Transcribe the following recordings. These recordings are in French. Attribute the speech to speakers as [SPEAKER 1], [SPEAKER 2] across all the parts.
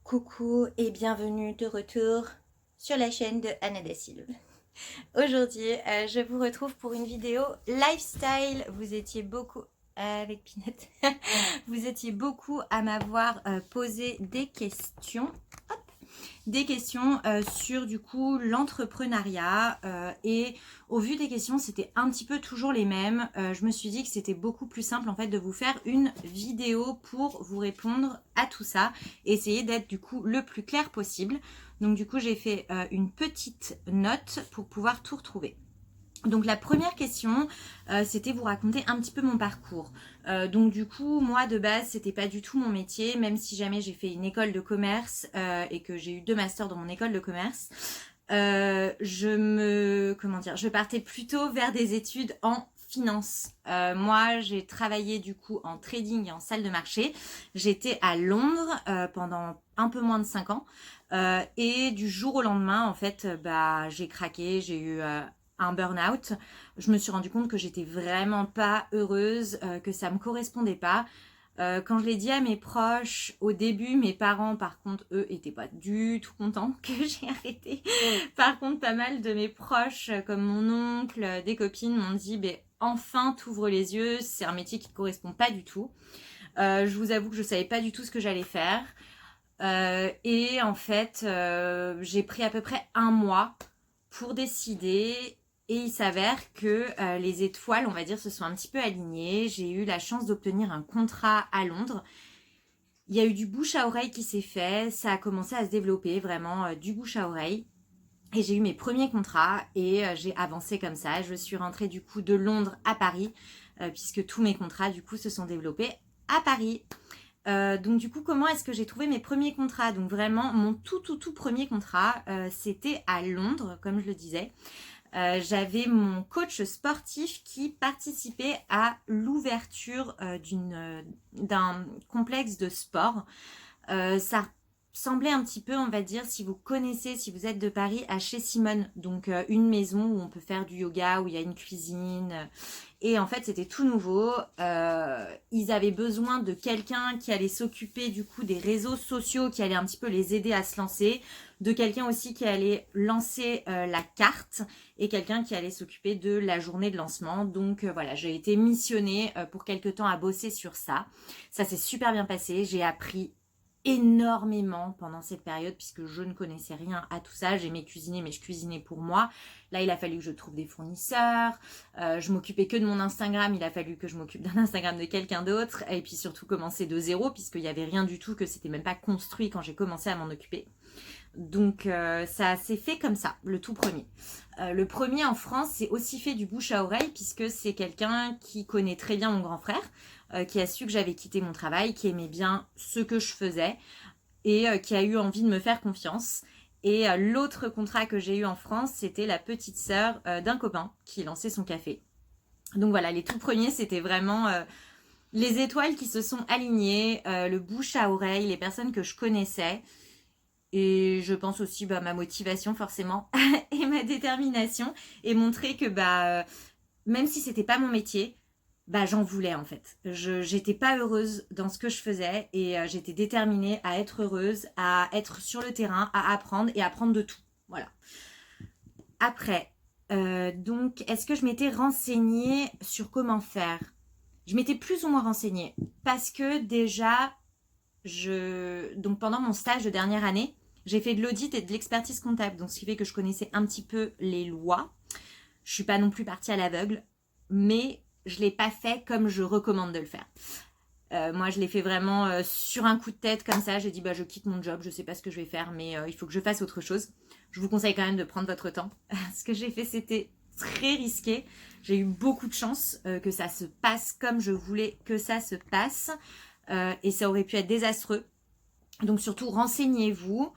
[SPEAKER 1] Coucou et bienvenue de retour sur la chaîne de Anna Da Silva. Aujourd'hui, je vous retrouve pour une vidéo lifestyle. Vous étiez beaucoup avec Pinot. Vous étiez beaucoup à m'avoir posé des questions. Hop, des questions sur du coup l'entrepreneuriat et au vu des questions c'était un petit peu toujours les mêmes. Je me suis dit que c'était beaucoup plus simple en fait de vous faire une vidéo pour vous répondre à tout ça et essayer d'être du coup le plus clair possible. Donc du coup j'ai fait une petite note pour pouvoir tout retrouver. Donc la première question, c'était vous raconter un petit peu mon parcours. Donc du coup, moi de base, c'était pas du tout mon métier, même si jamais j'ai fait une école de commerce et que j'ai eu 2 masters dans mon école de commerce. Je partais plutôt vers des études en finance. Moi, j'ai travaillé du coup en trading et en salle de marché. J'étais à Londres pendant un peu moins de 5 ans. Et du jour au lendemain, en fait, j'ai craqué, j'ai eu un burn-out. Je me suis rendu compte que j'étais vraiment pas heureuse, que ça me correspondait pas. Quand je l'ai dit à mes proches, au début, mes parents, par contre, eux, étaient pas du tout contents que j'ai arrêté. Par contre, pas mal de mes proches, comme mon oncle, des copines, m'ont dit, enfin, t'ouvres les yeux, c'est un métier qui te correspond pas du tout. Je vous avoue que je savais pas du tout ce que j'allais faire. Et en fait, j'ai pris à peu près un mois pour décider. Et il s'avère que les étoiles, on va dire, se sont un petit peu alignées. J'ai eu la chance d'obtenir un contrat à Londres. Il y a eu du bouche à oreille qui s'est fait. Ça a commencé à se développer vraiment du bouche à oreille. Et j'ai eu mes premiers contrats et j'ai avancé comme ça. Je suis rentrée du coup de Londres à Paris puisque tous mes contrats du coup se sont développés à Paris. Donc du coup, comment est-ce que j'ai trouvé mes premiers contrats? Donc vraiment, mon tout premier contrat, c'était à Londres, comme je le disais. J'avais mon coach sportif qui participait à l'ouverture d'un complexe de sport. Ça semblait un petit peu, on va dire, si vous connaissez, si vous êtes de Paris, à chez Simone. Donc une maison où on peut faire du yoga, où il y a une cuisine. Et en fait, c'était tout nouveau. Ils avaient besoin de quelqu'un qui allait s'occuper du coup des réseaux sociaux, qui allait un petit peu les aider à se lancer, de quelqu'un aussi qui allait lancer la carte et quelqu'un qui allait s'occuper de la journée de lancement. Donc voilà, j'ai été missionnée pour quelque temps à bosser sur ça. Ça s'est super bien passé. J'ai appris énormément pendant cette période puisque je ne connaissais rien à tout ça. J'aimais cuisiner mais je cuisinais pour moi. Là il a fallu que je trouve des fournisseurs. Je m'occupais que de mon Instagram. Il a fallu que je m'occupe d'un Instagram de quelqu'un d'autre et puis surtout commencer de zéro puisqu'il n'y avait rien du tout, que c'était même pas construit quand j'ai commencé à m'en occuper. Donc ça s'est fait comme ça, le tout premier. Le premier en France, c'est aussi fait du bouche à oreille puisque c'est quelqu'un qui connaît très bien mon grand frère, qui a su que j'avais quitté mon travail, qui aimait bien ce que je faisais et qui a eu envie de me faire confiance. Et l'autre contrat que j'ai eu en France, c'était la petite sœur d'un copain qui lançait son café. Donc voilà, les tout premiers, c'était vraiment les étoiles qui se sont alignées, le bouche à oreille, les personnes que je connaissais. Et je pense aussi ma motivation forcément et ma détermination et montrer que même si c'était pas mon métier, j'en voulais en fait. J'étais pas heureuse dans ce que je faisais et j'étais déterminée à être heureuse, à être sur le terrain, à apprendre et apprendre de tout. Voilà. Après, donc, est-ce que je m'étais renseignée sur comment faire? Je m'étais plus ou moins renseignée parce que déjà, donc pendant mon stage de dernière année, j'ai fait de l'audit et de l'expertise comptable, donc ce qui fait que je connaissais un petit peu les lois. Je suis pas non plus partie à l'aveugle, mais je l'ai pas fait comme je recommande de le faire. Moi, je l'ai fait vraiment sur un coup de tête comme ça. J'ai dit je quitte mon job, je sais pas ce que je vais faire, mais il faut que je fasse autre chose. Je vous conseille quand même de prendre votre temps. Ce que j'ai fait, c'était très risqué. J'ai eu beaucoup de chance que ça se passe comme je voulais que ça se passe. Et ça aurait pu être désastreux. Donc surtout, renseignez-vous.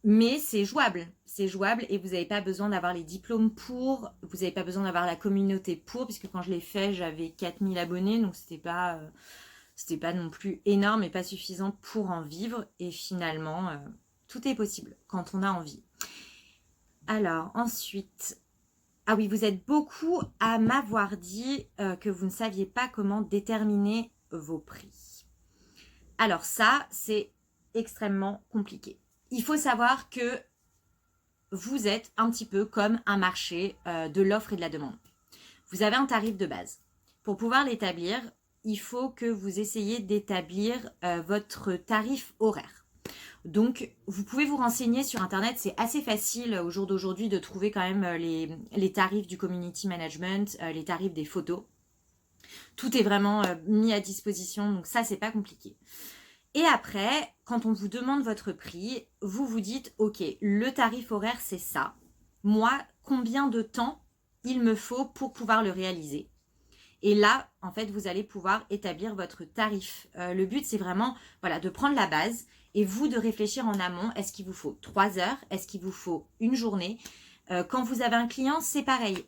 [SPEAKER 1] Mais c'est jouable et vous n'avez pas besoin d'avoir les diplômes pour, vous n'avez pas besoin d'avoir la communauté pour, puisque quand je l'ai fait, j'avais 4000 abonnés, donc c'était pas non plus énorme et pas suffisant pour en vivre. Et finalement, tout est possible quand on a envie. Alors ensuite, ah oui, vous êtes beaucoup à m'avoir dit que vous ne saviez pas comment déterminer vos prix. Alors ça, c'est extrêmement compliqué. Il faut savoir que vous êtes un petit peu comme un marché de l'offre et de la demande. Vous avez un tarif de base. Pour pouvoir l'établir, il faut que vous essayiez d'établir votre tarif horaire. Donc, vous pouvez vous renseigner sur Internet. C'est assez facile au jour d'aujourd'hui de trouver quand même les tarifs du community management, les tarifs des photos. Tout est vraiment mis à disposition, donc ça, c'est pas compliqué. Et après, quand on vous demande votre prix, vous vous dites, ok, le tarif horaire, c'est ça. Moi, combien de temps il me faut pour pouvoir le réaliser? Et là, en fait, vous allez pouvoir établir votre tarif. Le but, c'est vraiment de prendre la base et vous de réfléchir en amont. Est-ce qu'il vous faut 3 heures? Est-ce qu'il vous faut une journée? Quand vous avez un client, c'est pareil.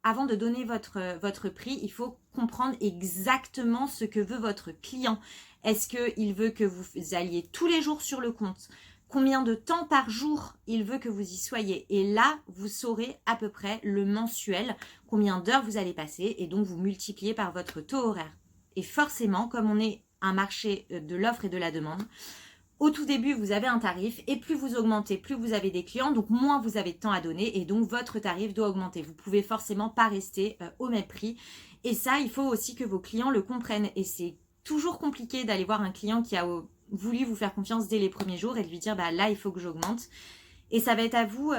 [SPEAKER 1] Avant de donner votre prix, il faut comprendre exactement ce que veut votre client. Est-ce qu'il veut que vous alliez tous les jours sur le compte? Combien de temps par jour il veut que vous y soyez? Et là, vous saurez à peu près le mensuel, combien d'heures vous allez passer, et donc vous multipliez par votre taux horaire. Et forcément, comme on est un marché de l'offre et de la demande, au tout début, vous avez un tarif et plus vous augmentez, plus vous avez des clients, donc moins vous avez de temps à donner et donc votre tarif doit augmenter. Vous ne pouvez forcément pas rester au même prix. Et ça, il faut aussi que vos clients le comprennent. Et c'est toujours compliqué d'aller voir un client qui a voulu vous faire confiance dès les premiers jours et de lui dire là, il faut que j'augmente. Et ça va être à vous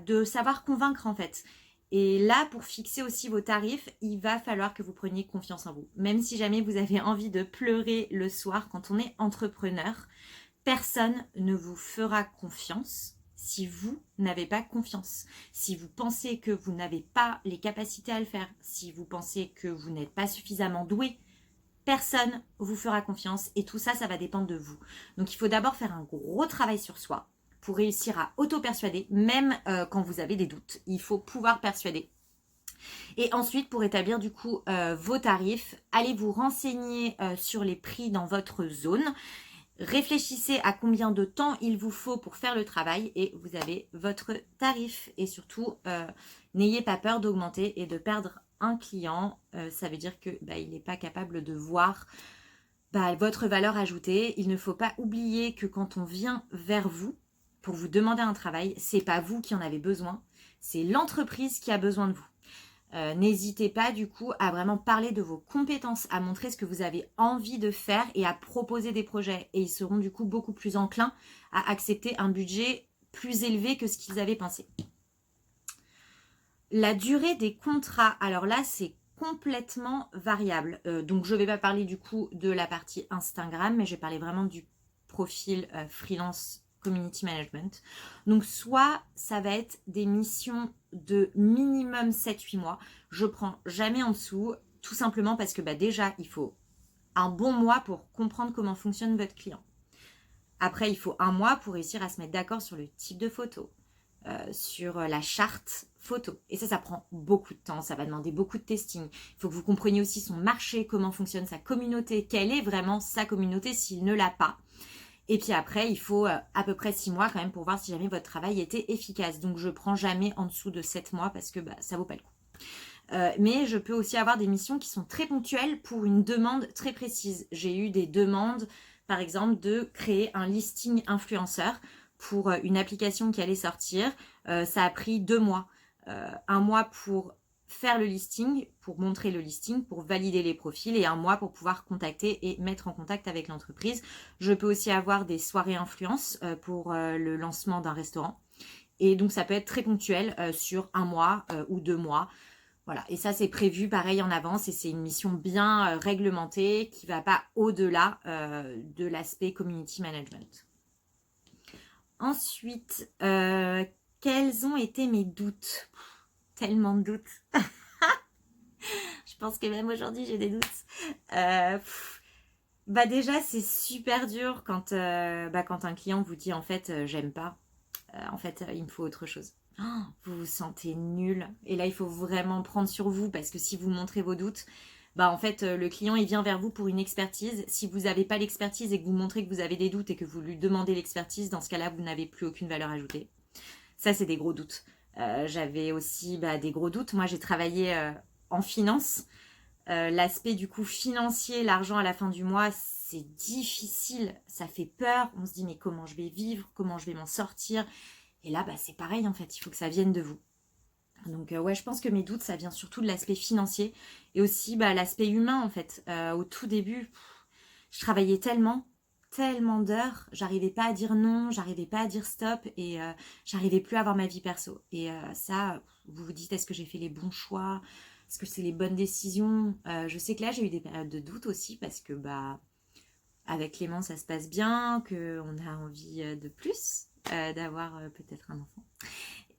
[SPEAKER 1] de savoir convaincre en fait. Et là, pour fixer aussi vos tarifs, il va falloir que vous preniez confiance en vous. Même si jamais vous avez envie de pleurer le soir quand on est entrepreneur, personne ne vous fera confiance si vous n'avez pas confiance. Si vous pensez que vous n'avez pas les capacités à le faire, si vous pensez que vous n'êtes pas suffisamment doué, personne vous fera confiance et tout ça, ça va dépendre de vous. Donc il faut d'abord faire un gros travail sur soi pour réussir à auto-persuader, même quand vous avez des doutes. Il faut pouvoir persuader. Et ensuite, pour établir du coup vos tarifs, allez vous renseigner sur les prix dans votre zone. Réfléchissez à combien de temps il vous faut pour faire le travail et vous avez votre tarif. Et surtout, n'ayez pas peur d'augmenter et de perdre un client. Ça veut dire qu'il n'est pas capable de voir votre valeur ajoutée. Il ne faut pas oublier que quand on vient vers vous pour vous demander un travail, c'est pas vous qui en avez besoin, c'est l'entreprise qui a besoin de vous. N'hésitez pas du coup à vraiment parler de vos compétences, à montrer ce que vous avez envie de faire et à proposer des projets. Et ils seront du coup beaucoup plus enclins à accepter un budget plus élevé que ce qu'ils avaient pensé. La durée des contrats, alors là c'est complètement variable. Donc je ne vais pas parler du coup de la partie Instagram, mais je vais parler vraiment du profil freelance community management. Donc soit ça va être des missions de minimum 7-8 mois. Je prends jamais en dessous, tout simplement parce que déjà il faut un bon mois pour comprendre comment fonctionne votre client. Après il faut un mois pour réussir à se mettre d'accord sur le type de photo, sur la charte photo. Et ça prend beaucoup de temps, ça va demander beaucoup de testing. Il faut que vous compreniez aussi son marché, comment fonctionne sa communauté, quelle est vraiment sa communauté s'il ne l'a pas. Et puis après, il faut à peu près 6 mois quand même pour voir si jamais votre travail était efficace. Donc je ne prends jamais en dessous de 7 mois parce que ça ne vaut pas le coup. Mais je peux aussi avoir des missions qui sont très ponctuelles pour une demande très précise. J'ai eu des demandes, par exemple, de créer un listing influenceur pour une application qui allait sortir. Ça a pris 2 mois. 1 mois pour faire le listing, pour montrer le listing, pour valider les profils et 1 mois pour pouvoir contacter et mettre en contact avec l'entreprise. Je peux aussi avoir des soirées influence pour le lancement d'un restaurant. Et donc ça peut être très ponctuel sur 1 mois ou 2 mois. Voilà, et ça c'est prévu pareil en avance et c'est une mission bien réglementée qui ne va pas au-delà de l'aspect community management. Ensuite, quels ont été mes doutes? Tellement de doutes. Je pense que même aujourd'hui j'ai des doutes. Déjà c'est super dur quand un client vous dit en fait j'aime pas. En fait il me faut autre chose. Vous vous sentez nul. Et là il faut vraiment prendre sur vous parce que si vous montrez vos doutes, en fait le client il vient vers vous pour une expertise. Si vous n'avez pas l'expertise et que vous montrez que vous avez des doutes et que vous lui demandez l'expertise, dans ce cas-là vous n'avez plus aucune valeur ajoutée. Ça c'est des gros doutes. J'avais aussi des gros doutes. Moi j'ai travaillé en finance. L'aspect du coup financier, l'argent à la fin du mois, c'est difficile, ça fait peur. On se dit mais comment je vais vivre, comment je vais m'en sortir. Et là, c'est pareil en fait, il faut que ça vienne de vous. Donc ouais, je pense que mes doutes, ça vient surtout de l'aspect financier et aussi l'aspect humain en fait. Au tout début, je travaillais tellement d'heures, j'arrivais pas à dire non, j'arrivais pas à dire stop et j'arrivais plus à avoir ma vie perso. Et ça, vous vous dites, est-ce que j'ai fait les bons choix? Est-ce que c'est les bonnes décisions? Je sais que là, j'ai eu des périodes de doute aussi parce que avec Clément, ça se passe bien, qu'on a envie de plus, d'avoir peut-être un enfant.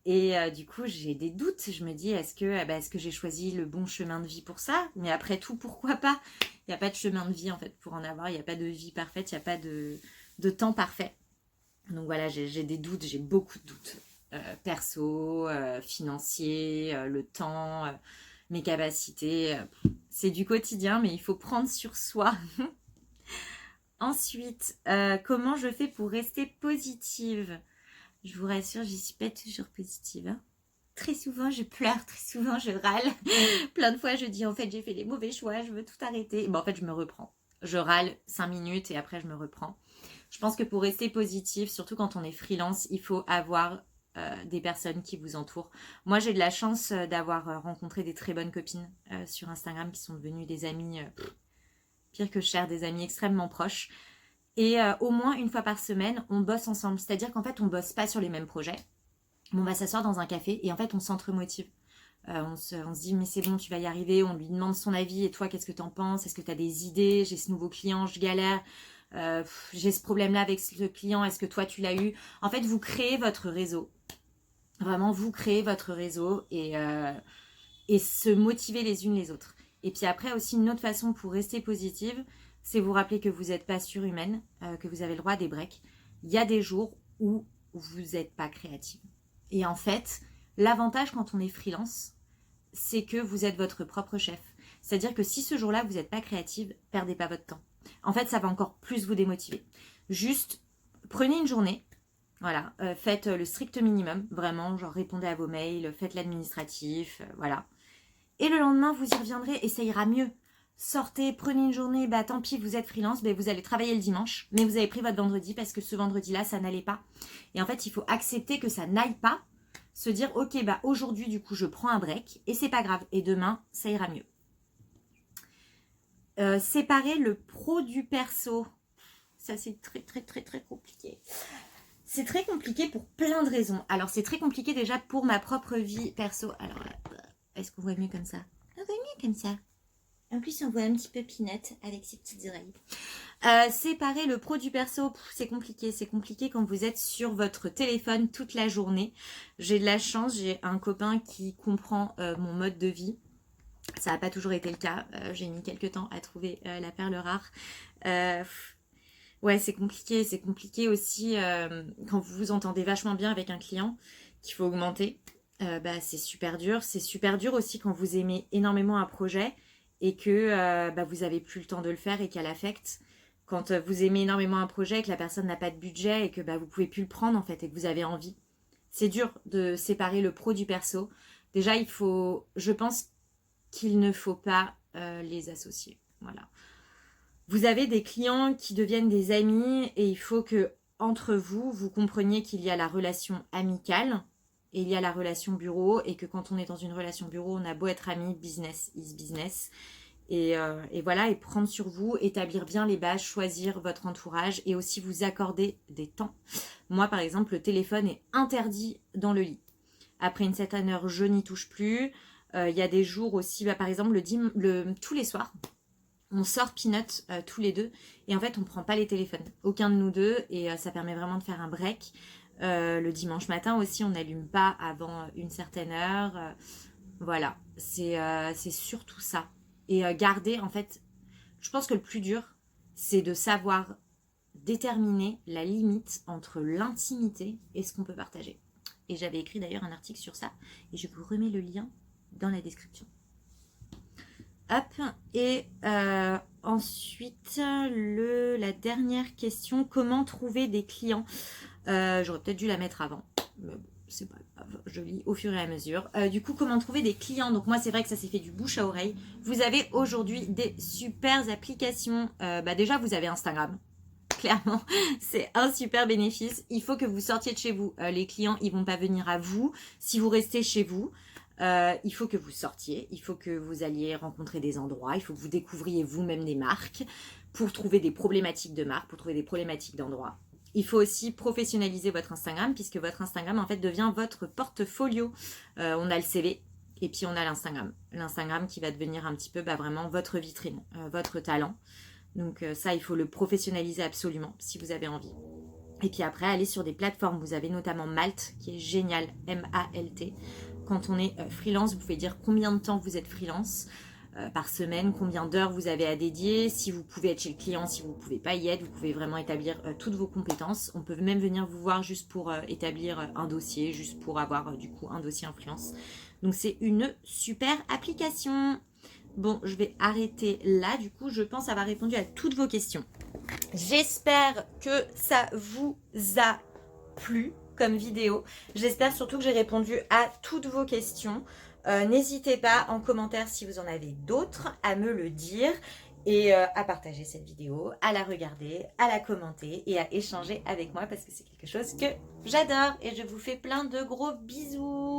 [SPEAKER 1] Et du coup, j'ai des doutes. Je me dis, est-ce que j'ai choisi le bon chemin de vie pour ça? Mais après tout, pourquoi pas? Il n'y a pas de chemin de vie, en fait, pour en avoir. Il n'y a pas de vie parfaite, il n'y a pas de temps parfait. Donc voilà, j'ai des doutes, j'ai beaucoup de doutes. Perso, financiers, le temps, mes capacités. C'est du quotidien, mais il faut prendre sur soi. Ensuite, comment je fais pour rester positive? Je vous rassure, je suis pas toujours positive. Hein. Très souvent, je pleure, très souvent, je râle. Plein de fois, je dis, en fait, j'ai fait les mauvais choix, je veux tout arrêter. En fait, je me reprends. Je râle 5 minutes et après, je me reprends. Je pense que pour rester positif, surtout quand on est freelance, il faut avoir des personnes qui vous entourent. Moi, j'ai de la chance d'avoir rencontré des très bonnes copines sur Instagram qui sont devenues des amies, pire que chères, des amies extrêmement proches. Et au moins une fois par semaine, on bosse ensemble. C'est-à-dire qu'en fait, on bosse pas sur les mêmes projets. On va s'asseoir dans un café et en fait, on s'entremotive. On se dit, mais c'est bon, tu vas y arriver. On lui demande son avis. Et toi, qu'est-ce que t'en penses? Est-ce que tu as des idées? J'ai ce nouveau client, je galère. J'ai ce problème-là avec ce client. Est-ce que toi, tu l'as eu? En fait, vous créez votre réseau. Vraiment, vous créez votre réseau et se motiver les unes les autres. Et puis après, aussi, une autre façon pour rester positive, c'est vous rappeler que vous n'êtes pas surhumaine, que vous avez le droit à des breaks. Il y a des jours où vous n'êtes pas créative. Et en fait, l'avantage quand on est freelance, c'est que vous êtes votre propre chef. C'est-à-dire que si ce jour-là, vous n'êtes pas créative, perdez pas votre temps. En fait, ça va encore plus vous démotiver. Juste, prenez une journée, voilà, faites le strict minimum, vraiment, genre répondez à vos mails, faites l'administratif, voilà. Et le lendemain, vous y reviendrez et ça ira mieux. Sortez, prenez une journée, tant pis, vous êtes freelance, vous allez travailler le dimanche, mais vous avez pris votre vendredi parce que ce vendredi-là, ça n'allait pas. Et en fait, il faut accepter que ça n'aille pas, se dire, ok, aujourd'hui, du coup, je prends un break et c'est pas grave. Et demain, ça ira mieux. Séparer le pro du perso. Ça, c'est très, très, très, très compliqué. C'est très compliqué pour plein de raisons. Alors, c'est très compliqué déjà pour ma propre vie perso. Alors, est-ce qu'on voit mieux comme ça? On voit mieux comme ça. En plus, on voit un petit peu Pinette avec ses petites oreilles. Séparer le pro du perso, c'est compliqué. C'est compliqué quand vous êtes sur votre téléphone toute la journée. J'ai de la chance, j'ai un copain qui comprend mon mode de vie. Ça n'a pas toujours été le cas. J'ai mis quelques temps à trouver la perle rare. Ouais, c'est compliqué. C'est compliqué aussi quand vous vous entendez vachement bien avec un client qu'il faut augmenter. C'est super dur. C'est super dur aussi quand vous aimez énormément un projet et que vous avez plus le temps de le faire et qu'elle affecte. Quand vous aimez énormément un projet et que la personne n'a pas de budget et que vous pouvez plus le prendre en fait et que vous avez envie. C'est dur de séparer le pro du perso. Déjà, je pense qu'il ne faut pas les associer. Voilà. Vous avez des clients qui deviennent des amis et il faut que entre vous, vous compreniez qu'il y a la relation amicale et il y a la relation bureau et que quand on est dans une relation bureau, on a beau être amis, business is business. Et voilà, et prendre sur vous, établir bien les bases, choisir votre entourage et aussi vous accorder des temps. Moi, par exemple, le téléphone est interdit dans le lit. Après une certaine heure, je n'y touche plus. Il y a des jours aussi, par exemple, tous les soirs, on sort Peanut tous les deux et en fait, on ne prend pas les téléphones. Aucun de nous deux et ça permet vraiment de faire un break. Le dimanche matin aussi, on n'allume pas avant une certaine heure. Voilà, c'est surtout ça. Et garder, en fait, je pense que le plus dur, c'est de savoir déterminer la limite entre l'intimité et ce qu'on peut partager. Et j'avais écrit d'ailleurs un article sur ça, et je vous remets le lien dans la description. Hop, et ensuite, la dernière question, comment trouver des clients? J'aurais peut-être dû la mettre avant, mais bon, c'est pas grave, je lis au fur et à mesure. Du coup, comment trouver des clients? Donc moi, c'est vrai que ça s'est fait du bouche à oreille. Vous avez aujourd'hui des super applications. Déjà, vous avez Instagram. Clairement, c'est un super bénéfice. Il faut que vous sortiez de chez vous. Les clients, ils vont pas venir à vous si vous restez chez vous. Il faut que vous sortiez, il faut que vous alliez rencontrer des endroits, il faut que vous découvriez vous-même des marques pour trouver des problématiques de marque, pour trouver des problématiques d'endroits. Il faut aussi professionnaliser votre Instagram puisque votre Instagram en fait devient votre portfolio. On a le CV et puis on a l'Instagram. L'Instagram qui va devenir un petit peu vraiment votre vitrine, votre talent. Donc ça, il faut le professionnaliser absolument si vous avez envie. Et puis après, aller sur des plateformes. Vous avez notamment Malt qui est génial, M-A-L-T. Quand on est freelance, vous pouvez dire combien de temps vous êtes freelance par semaine, combien d'heures vous avez à dédier, si vous pouvez être chez le client, si vous ne pouvez pas y être, vous pouvez vraiment établir toutes vos compétences. On peut même venir vous voir juste pour établir un dossier, juste pour avoir du coup un dossier influence. Donc c'est une super application. Bon, je vais arrêter là. Du coup, je pense avoir répondu à toutes vos questions. J'espère que ça vous a plu comme vidéo. J'espère surtout que j'ai répondu à toutes vos questions. N'hésitez pas en commentaire si vous en avez d'autres à me le dire et à partager cette vidéo, à la regarder, à la commenter et à échanger avec moi parce que c'est quelque chose que j'adore et je vous fais plein de gros bisous.